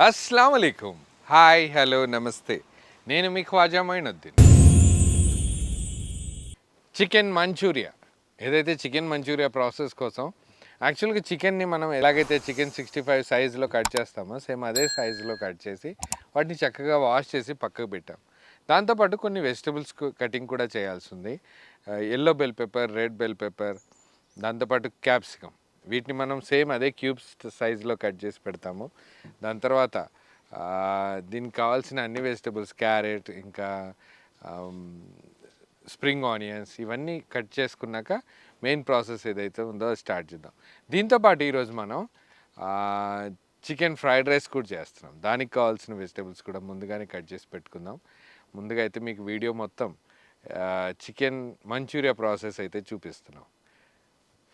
अस्सलाम वालेकुम hi hello నమస్తే నేను మీ ఖ్వాజా మొయినుద్దీన్ చికెన్ మంచూరియా ఏదైతే చికెన్ మంచూరియా ప్రాసెస్ కోసం యాక్చువల్గా చికెన్ని మనం ఎలాగైతే చికెన్ 65 సైజులో కట్ చేస్తామో సేమ్ అదే సైజులో కట్ చేసి వాటిని చక్కగా వాష్ చేసి పక్కకు పెట్టాం. దాంతోపాటు కొన్ని వెజిటబుల్స్ కటింగ్ కూడా చేయాల్సి ఉంది. Yellow bell pepper, red bell pepper, దాంతోపాటు క్యాప్సికమ్, వీటిని మనం సేమ్ అదే క్యూబ్స్ సైజులో కట్ చేసి పెడతాము. దాని తర్వాత దీనికి కావాల్సిన అన్ని వెజిటబుల్స్ క్యారెట్, ఇంకా స్ప్రింగ్ ఆనియన్స్ ఇవన్నీ కట్ చేసుకున్నాక మెయిన్ ప్రాసెస్ ఏదైతే ఉందో స్టార్ట్ చేద్దాం. దీంతోపాటు ఈరోజు మనం చికెన్ ఫ్రైడ్ రైస్ కూడా చేస్తున్నాం. దానికి కావాల్సిన వెజిటబుల్స్ కూడా ముందుగానే కట్ చేసి పెట్టుకుందాం. ముందుగా అయితే మీకు వీడియో మొత్తం చికెన్ మంచూరియా ప్రాసెస్ అయితే చూపిస్తున్నాం.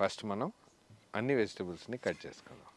ఫస్ట్ మనం అన్ని వెజిటబుల్స్ని కట్ చేసుకుందాం.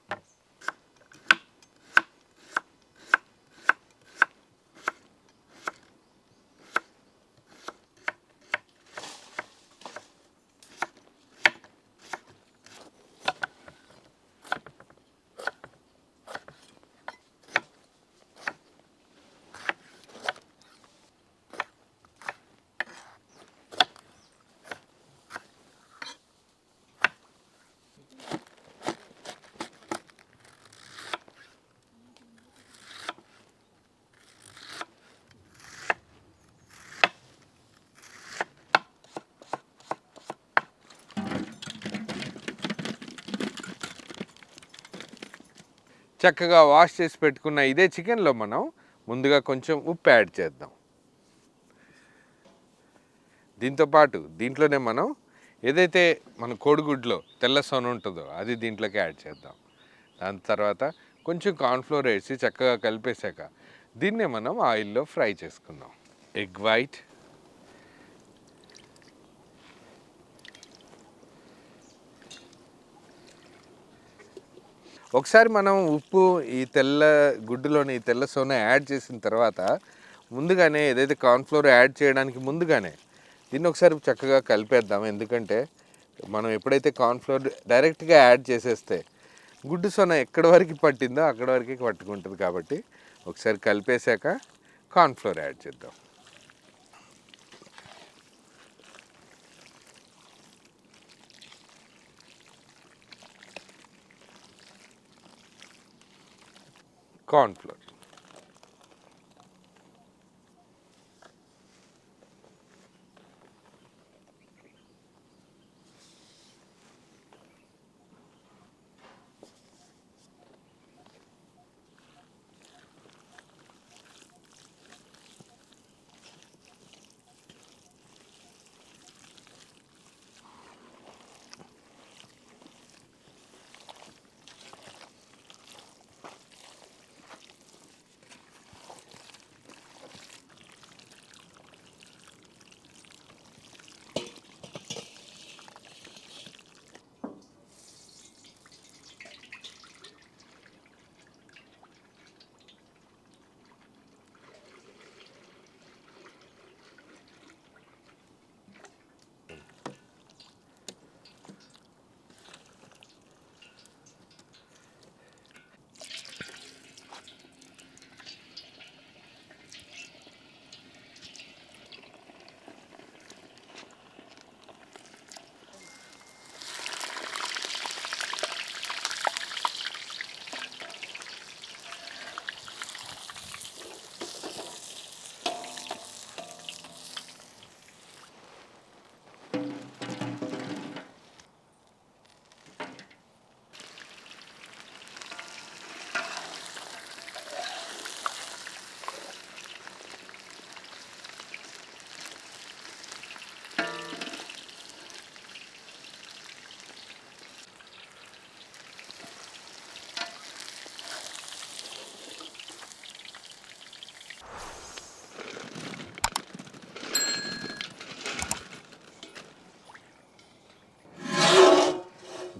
చక్కగా వాష్ చేసి పెట్టుకున్న ఇదే చికెన్లో మనం ముందుగా కొంచెం ఉప్పు యాడ్ చేద్దాం. దీంతోపాటు దీంట్లోనే మనం ఏదైతే మన కోడిగుడ్లో తెల్ల సొన ఉంటుందో అది దీంట్లోకి యాడ్ చేద్దాం. దాని తర్వాత కొంచెం కార్న్ఫ్లోర్ వేసి చక్కగా కలిపేశాక దీన్నే మనం ఆయిల్లో ఫ్రై చేసుకుందాం. ఎగ్ వైట్, ఒకసారి మనం ఉప్పు ఈ తెల్ల గుడ్డులోని ఈ తెల్ల సోన యాడ్ చేసిన తర్వాత ముందుగానే ఏదైతే కార్న్ఫ్లోర్ యాడ్ చేయడానికి ముందుగానే దీన్ని ఒకసారి చక్కగా కలిపేద్దాం. ఎందుకంటే మనం ఎప్పుడైతే కార్న్ఫ్లోర్ డైరెక్ట్గా యాడ్ చేసేస్తే గుడ్డు సోన ఎక్కడి వరకు పట్టిందో అక్కడి వరకు పట్టుకుంటుంది. కాబట్టి ఒకసారి కలిపేశాక కార్న్ఫ్లోర్ యాడ్ చేద్దాం. కార్న్ఫ్లోర్,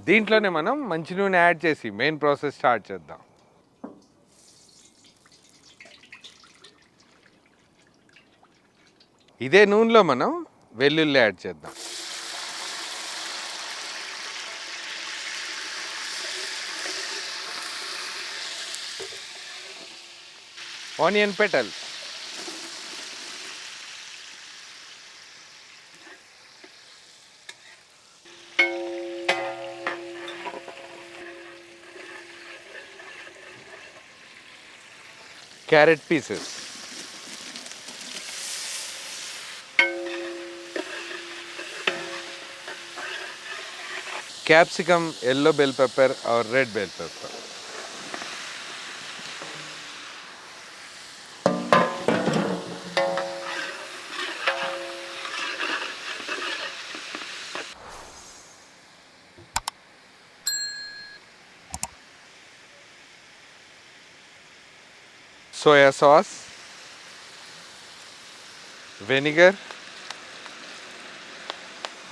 దీంట్లోనే మనం మంచి నూనె యాడ్ చేసి మెయిన్ ప్రాసెస్ స్టార్ట్ చేద్దాం. ఇదే నూనెలో మనం వెల్లుల్లి యాడ్ చేద్దాం. Onion petals. Carrot pieces. Capsicum, yellow bell pepper or red bell pepper. Soya sauce, vinegar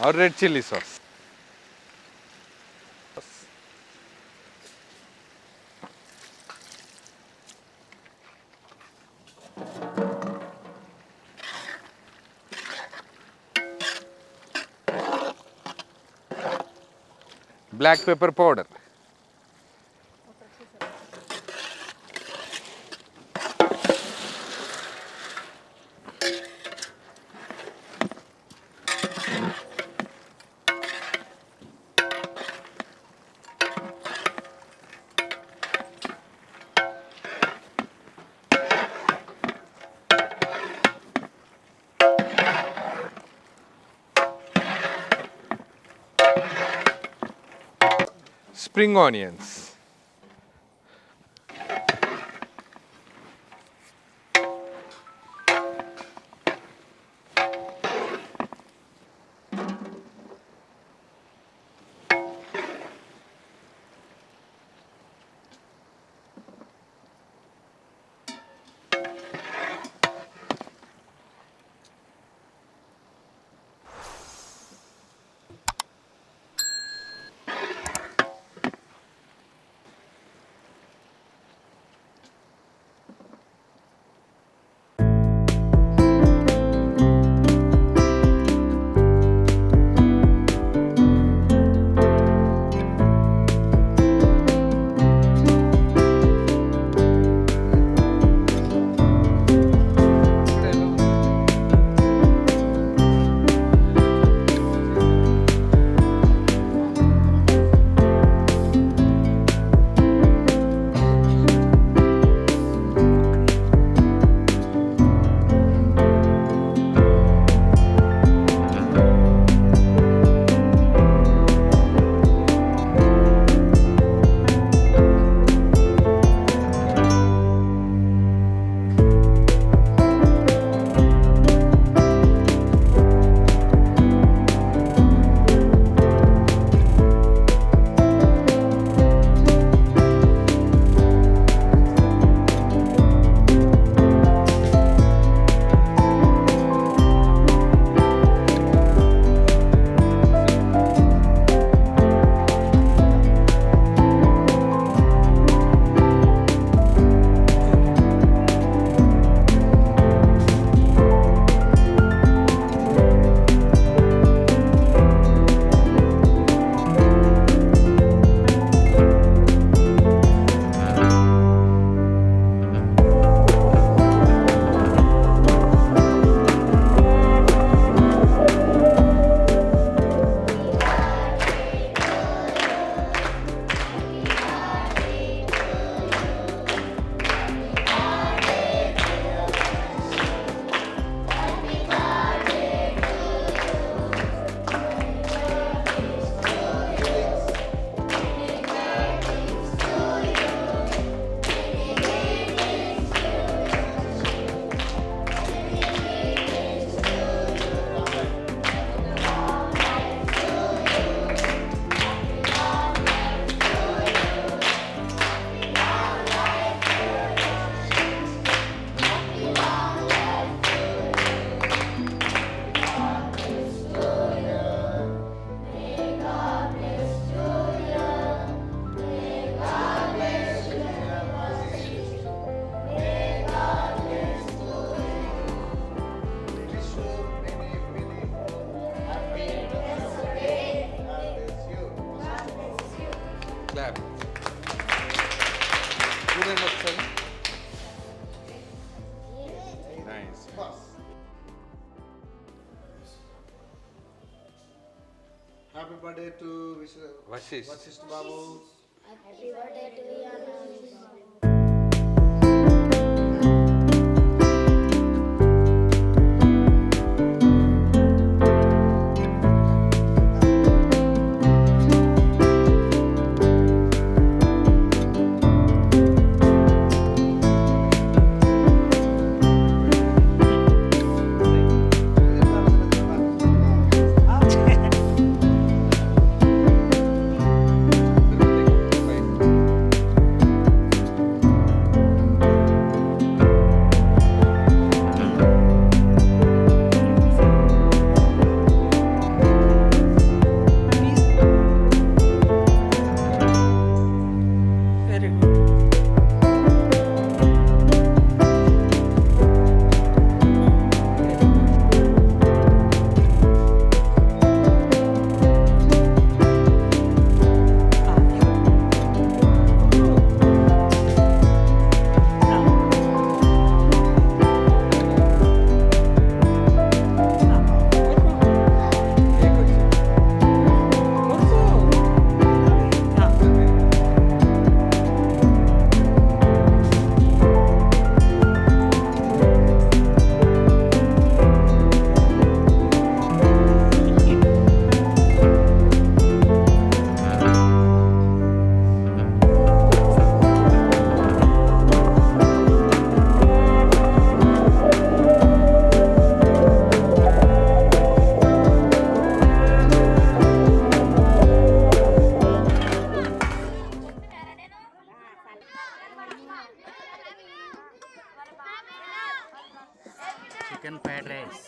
or red chili sauce. Black pepper powder. Spring onions. Happy birthday to Vashishta Babu. Happy birthday to chicken fried rice.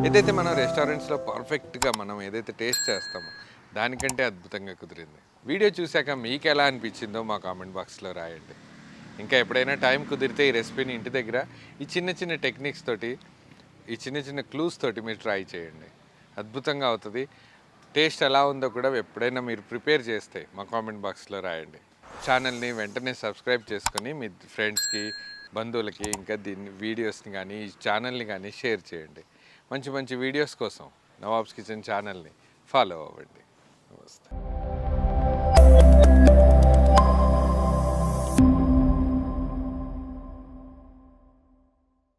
ఏదైతే మనం రెస్టారెంట్స్లో పర్ఫెక్ట్గా మనం ఏదైతే taste చేస్తామో దానికంటే అద్భుతంగా కుదిరింది. Video చూశాక మీకు ఎలా అనిపించిందో మా కామెంట్ బాక్స్లో రాయండి. ఇంకా ఎప్పుడైనా టైం కుదిరితే ఈ రెసిపీని ఇంటి దగ్గర ఈ చిన్న చిన్న టెక్నిక్స్ తోటి, ఈ చిన్న చిన్న క్లూస్ తోటి మీరు ట్రై చేయండి. అద్భుతంగా అవుతుంది. టేస్ట్ ఎలా ఉందో కూడా ఎప్పుడైనా మీరు ప్రిపేర్ చేస్తే మా కామెంట్ బాక్స్లో రాయండి. ఛానల్ని వెంటనే సబ్స్క్రైబ్ చేసుకొని మీ ఫ్రెండ్స్కి, బంధువులకి ఇంకా దీన్ని వీడియోస్ని కానీ ఈ ఛానల్ని కానీ షేర్ చేయండి. మంచి మంచి వీడియోస్ కోసం నవాబ్స్ కిచెన్ ఛానల్ని ఫాలో అవ్వండి. నమస్తే.